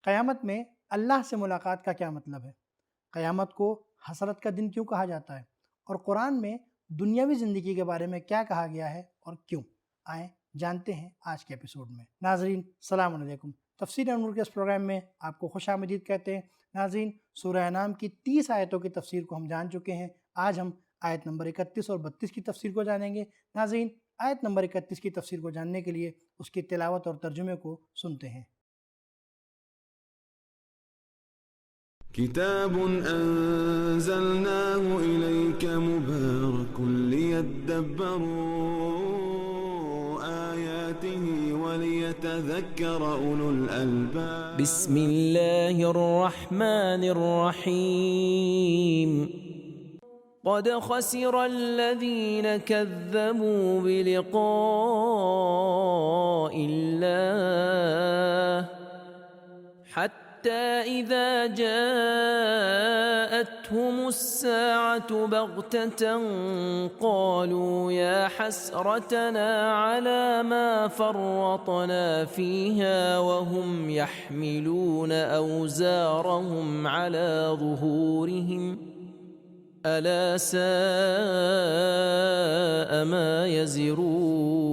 قیامت میں اللہ سے ملاقات کا کیا مطلب ہے؟ قیامت کو حسرت کا دن کیوں کہا جاتا ہے؟ اور قرآن میں دنیاوی زندگی کے بارے میں کیا کہا گیا ہے اور کیوں؟ آئیں جانتے ہیں آج کے ایپیسوڈ میں۔ ناظرین السلام علیکم، تفسیر نور کے اس پروگرام میں آپ کو خوش آمدید کہتے ہیں۔ ناظرین، سورہ انعام کی 30 آیتوں کی تفسیر کو ہم جان چکے ہیں۔ آج ہم آیت نمبر 31 اور 32 کی تفسیر کو جانیں گے۔ ناظرین، آیت نمبر 31 کی تفسیر کو جاننے کے لیے اس کی تلاوت اور ترجمے کو سنتے ہیں۔ كتاب أنزلناه إليك مبارك ليدبروا آياته وليتذكر أولو الألباب بسم الله الرحمن الرحيم قد خسر الذين كذبوا بلقاء الله حتى إذا جاءتهم الساعة بغتة قالوا يا حسرتنا على ما فرطنا فيها وهم يحملون أوزارهم على ظهورهم ألا ساء ما يزرون۔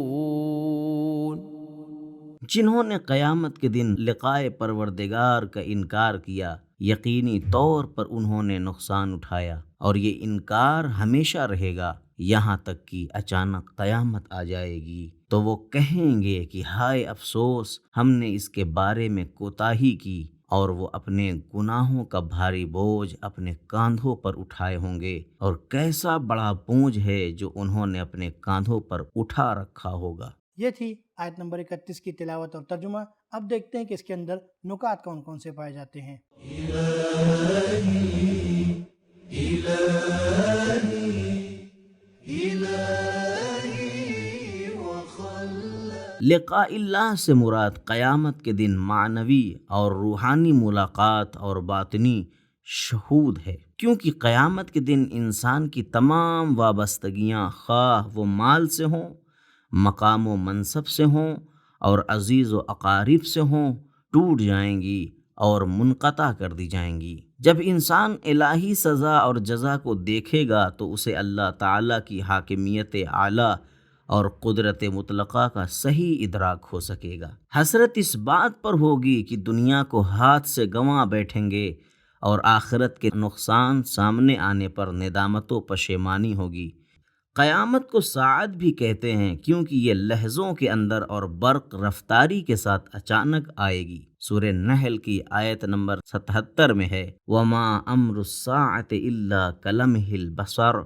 جنہوں نے قیامت کے دن لقائے پروردگار کا انکار کیا، یقینی طور پر انہوں نے نقصان اٹھایا، اور یہ انکار ہمیشہ رہے گا یہاں تک کہ اچانک قیامت آ جائے گی تو وہ کہیں گے کہ ہائے افسوس، ہم نے اس کے بارے میں کوتاہی کی، اور وہ اپنے گناہوں کا بھاری بوجھ اپنے کاندھوں پر اٹھائے ہوں گے، اور کیسا بڑا بوجھ ہے جو انہوں نے اپنے کاندھوں پر اٹھا رکھا ہوگا۔ یہ تھی آیت نمبر 31 کی تلاوت اور ترجمہ۔ اب دیکھتے ہیں کہ اس کے اندر نکات کون کون سے پائے جاتے ہیں۔ لقاء اللہ سے مراد قیامت کے دن معنوی اور روحانی ملاقات اور باطنی شہود ہے، کیونکہ قیامت کے دن انسان کی تمام وابستگیاں، خواہ وہ مال سے ہوں، مقام و منصب سے ہوں اور عزیز و اقارب سے ہوں، ٹوٹ جائیں گی اور منقطع کر دی جائیں گی۔ جب انسان الہی سزا اور جزا کو دیکھے گا تو اسے اللہ تعالیٰ کی حاکمیت اعلیٰ اور قدرت مطلقہ کا صحیح ادراک ہو سکے گا۔ حسرت اس بات پر ہوگی کہ دنیا کو ہاتھ سے گنوا بیٹھیں گے، اور آخرت کے نقصان سامنے آنے پر ندامت و پشیمانی ہوگی۔ قیامت کو ساعت بھی کہتے ہیں کیونکہ یہ لحظوں کے اندر اور برق رفتاری کے ساتھ اچانک آئے گی۔ سورہ نحل کی آیت نمبر 77 میں ہے وَمَا أَمْرُ السَّاعَةِ إِلَّا كَلَمْحِ الْبَصَرِ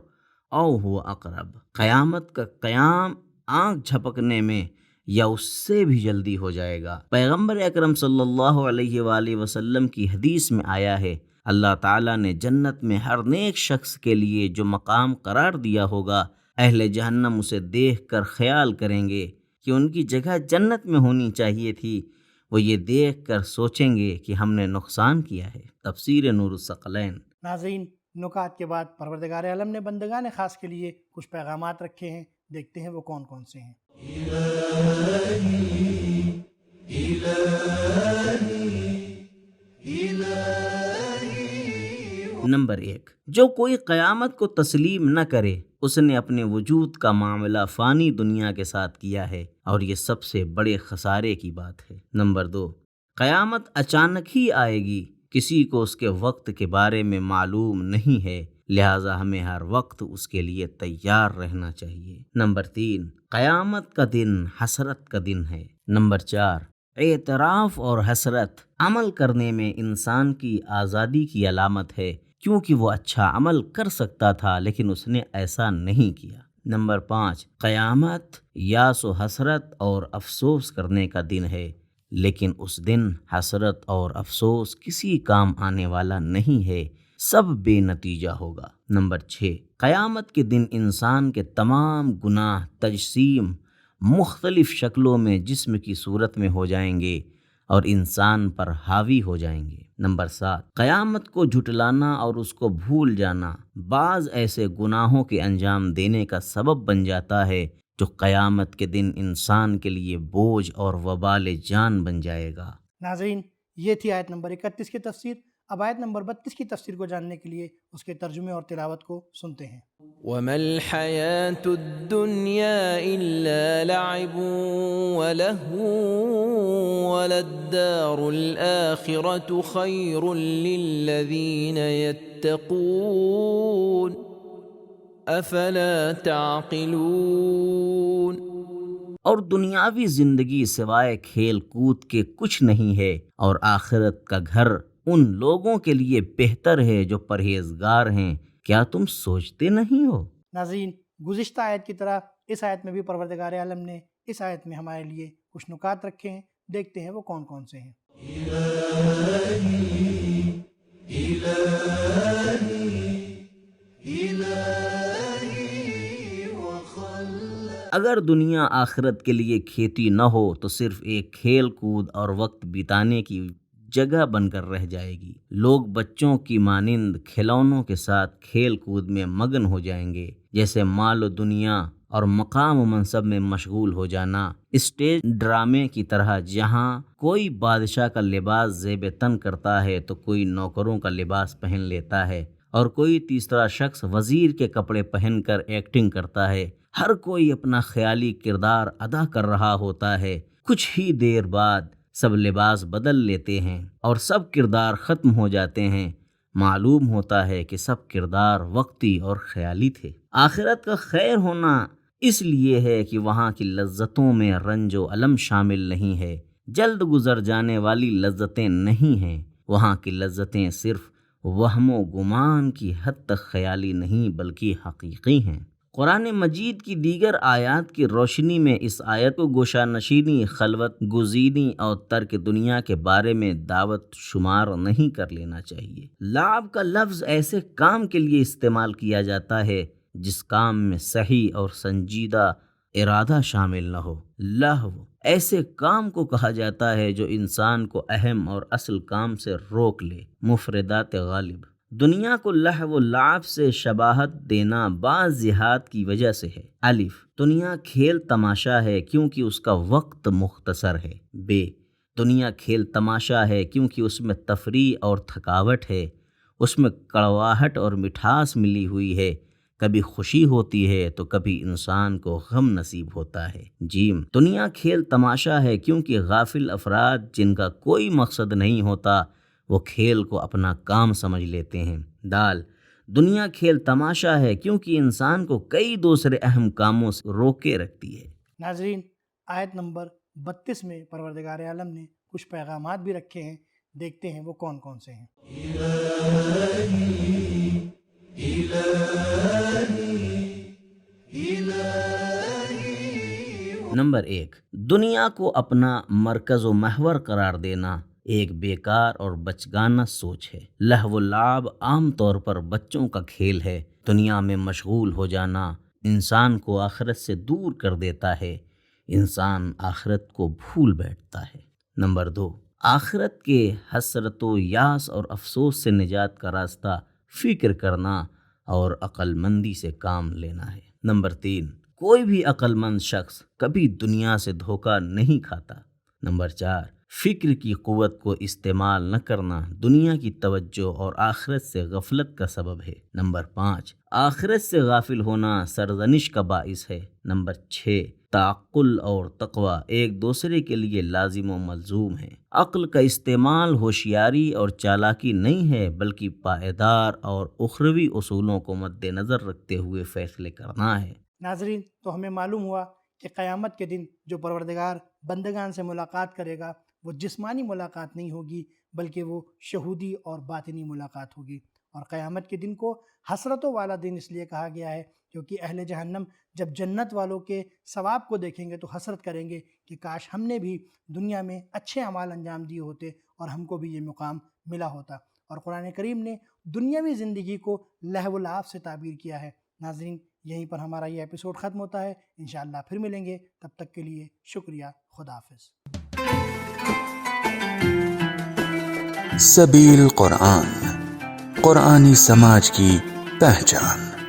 أَوْ هُوَ أَقْرَبُ۔ قیامت کا قیام آنکھ جھپکنے میں یا اس سے بھی جلدی ہو جائے گا۔ پیغمبر اکرم صلی اللہ علیہ وآلہ وسلم کی حدیث میں آیا ہے، اللہ تعالیٰ نے جنت میں ہر نیک شخص کے لیے جو مقام قرار دیا ہوگا، اہل جہنم اسے دیکھ کر خیال کریں گے کہ ان کی جگہ جنت میں ہونی چاہیے تھی۔ وہ یہ دیکھ کر سوچیں گے کہ ہم نے نقصان کیا ہے۔ تفسیر نور الثقلین۔ ناظرین، نکات کے بعد پروردگار عالم نے بندگان خاص کے لیے کچھ پیغامات رکھے ہیں، دیکھتے ہیں وہ کون کون سے ہیں۔ نمبر 1، جو کوئی قیامت کو تسلیم نہ کرے اس نے اپنے وجود کا معاملہ فانی دنیا کے ساتھ کیا ہے، اور یہ سب سے بڑے خسارے کی بات ہے۔ نمبر 2، قیامت اچانک ہی آئے گی، کسی کو اس کے وقت کے بارے میں معلوم نہیں ہے، لہٰذا ہمیں ہر وقت اس کے لیے تیار رہنا چاہیے۔ نمبر 3، قیامت کا دن حسرت کا دن ہے۔ نمبر 4، اعتراف اور حسرت عمل کرنے میں انسان کی آزادی کی علامت ہے، کیونکہ وہ اچھا عمل کر سکتا تھا لیکن اس نے ایسا نہیں کیا۔ نمبر 5، قیامت یاس و حسرت اور افسوس کرنے کا دن ہے، لیکن اس دن حسرت اور افسوس کسی کام آنے والا نہیں ہے، سب بے نتیجہ ہوگا۔ نمبر 6، قیامت کے دن انسان کے تمام گناہ تجسیم مختلف شکلوں میں جسم کی صورت میں ہو جائیں گے اور انسان پر حاوی ہو جائیں گے۔ نمبر 7، قیامت کو جھٹلانا اور اس کو بھول جانا بعض ایسے گناہوں کے انجام دینے کا سبب بن جاتا ہے جو قیامت کے دن انسان کے لیے بوجھ اور وبال جان بن جائے گا۔ ناظرین، یہ تھی آیت نمبر 31 کی تفسیر۔ اب آیت نمبر 32 کی تفسیر کو جاننے کے لیے اس کے ترجمے اور تلاوت کو سنتے ہیں۔ وَمَا الْحَيَاةُ الدُّنْيَا إِلَّا لَعِبٌ وَلَهْوٌ وَلَلدَّارُ الْآخِرَةُ خَيْرٌ لِّلَّذِينَ يَتَّقُونَ أَفَلَا تَعْقِلُونَ۔ اور دنیاوی زندگی سوائے کھیل کود کے کچھ نہیں ہے، اور آخرت کا گھر ان لوگوں کے لیے بہتر ہے جو پرہیزگار ہیں۔ کیا تم سوچتے نہیں ہو؟ ناظرین، گزشتہ آیت کی طرح اس آیت میں بھی پروردگار عالم نے اس آیت میں ہمارے لیے کچھ نکات رکھے ہیں، دیکھتے ہیں وہ کون کون سے ہیں۔ اگر دنیا آخرت کے لیے کھیتی نہ ہو تو صرف ایک کھیل کود اور وقت بتانے کی جگہ بن کر رہ جائے گی۔ لوگ بچوں کی مانند کھلونوں کے ساتھ کھیل کود میں مگن ہو جائیں گے، جیسے مال و دنیا اور مقام و منصب میں مشغول ہو جانا، اسٹیج ڈرامے کی طرح جہاں کوئی بادشاہ کا لباس زیب تن کرتا ہے تو کوئی نوکروں کا لباس پہن لیتا ہے، اور کوئی تیسرا شخص وزیر کے کپڑے پہن کر ایکٹنگ کرتا ہے۔ ہر کوئی اپنا خیالی کردار ادا کر رہا ہوتا ہے۔ کچھ ہی دیر بعد سب لباس بدل لیتے ہیں اور سب کردار ختم ہو جاتے ہیں۔ معلوم ہوتا ہے کہ سب کردار وقتی اور خیالی تھے۔ آخرت کا خیر ہونا اس لیے ہے کہ وہاں کی لذتوں میں رنج و الم شامل نہیں ہے، جلد گزر جانے والی لذتیں نہیں ہیں۔ وہاں کی لذتیں صرف وہم و گمان کی حد تک خیالی نہیں بلکہ حقیقی ہیں۔ قرآن مجید کی دیگر آیات کی روشنی میں اس آیت کو گوشہ نشینی، خلوت گزینی اور ترک دنیا کے بارے میں دعوت شمار نہیں کر لینا چاہیے۔ لعب کا لفظ ایسے کام کے لیے استعمال کیا جاتا ہے جس کام میں صحیح اور سنجیدہ ارادہ شامل نہ ہو۔ لہو ایسے کام کو کہا جاتا ہے جو انسان کو اہم اور اصل کام سے روک لے۔ مفردات غالب۔ دنیا کو لہو و لعب سے شباہت دینا بعض جہات کی وجہ سے ہے۔ الف، دنیا کھیل تماشا ہے کیونکہ اس کا وقت مختصر ہے۔ ب، دنیا کھیل تماشا ہے کیونکہ اس میں تفریح اور تھکاوٹ ہے، اس میں کڑواہٹ اور مٹھاس ملی ہوئی ہے، کبھی خوشی ہوتی ہے تو کبھی انسان کو غم نصیب ہوتا ہے۔ جیم، دنیا کھیل تماشا ہے کیونکہ غافل افراد جن کا کوئی مقصد نہیں ہوتا وہ کھیل کو اپنا کام سمجھ لیتے ہیں۔ دال، دنیا کھیل تماشا ہے کیونکہ انسان کو کئی دوسرے اہم کاموں سے روکے رکھتی ہے۔ ناظرین، آیت نمبر 32 میں پروردگار عالم نے کچھ پیغامات بھی رکھے ہیں، دیکھتے ہیں وہ کون کون سے ہیں۔ نمبر 1، دنیا کو اپنا مرکز و محور قرار دینا ایک بیکار اور بچگانہ سوچ ہے۔ لہو و لعب عام طور پر بچوں کا کھیل ہے۔ دنیا میں مشغول ہو جانا انسان کو آخرت سے دور کر دیتا ہے، انسان آخرت کو بھول بیٹھتا ہے۔ نمبر 2، آخرت کے حسرت و یاس اور افسوس سے نجات کا راستہ فکر کرنا اور عقل مندی سے کام لینا ہے۔ نمبر 3، کوئی بھی عقل مند شخص کبھی دنیا سے دھوکہ نہیں کھاتا۔ نمبر 4، فکر کی قوت کو استعمال نہ کرنا دنیا کی توجہ اور آخرت سے غفلت کا سبب ہے۔ نمبر 5، آخرت سے غافل ہونا سرزنش کا باعث ہے۔ نمبر 6، تعقل اور تقوی ایک دوسرے کے لیے لازم و ملزوم ہیں۔ عقل کا استعمال ہوشیاری اور چالاکی نہیں ہے بلکہ پائیدار اور اخروی اصولوں کو مد نظر رکھتے ہوئے فیصلے کرنا ہے۔ ناظرین، تو ہمیں معلوم ہوا کہ قیامت کے دن جو پروردگار بندگان سے ملاقات کرے گا وہ جسمانی ملاقات نہیں ہوگی بلکہ وہ شہودی اور باطنی ملاقات ہوگی۔ اور قیامت کے دن کو حسرتوں والا دن اس لیے کہا گیا ہے کیونکہ اہل جہنم جب جنت والوں کے ثواب کو دیکھیں گے تو حسرت کریں گے کہ کاش ہم نے بھی دنیا میں اچھے اعمال انجام دیے ہوتے اور ہم کو بھی یہ مقام ملا ہوتا۔ اور قرآن کریم نے دنیاوی زندگی کو لہو و لعب سے تعبیر کیا ہے۔ ناظرین، یہیں پر ہمارا یہ ایپیسوڈ ختم ہوتا ہے، انشاءاللہ پھر ملیں گے، تب تک کے لیے شکریہ، خدا حافظ۔ سبیل قرآن، قرآنی سماج کی پہچان۔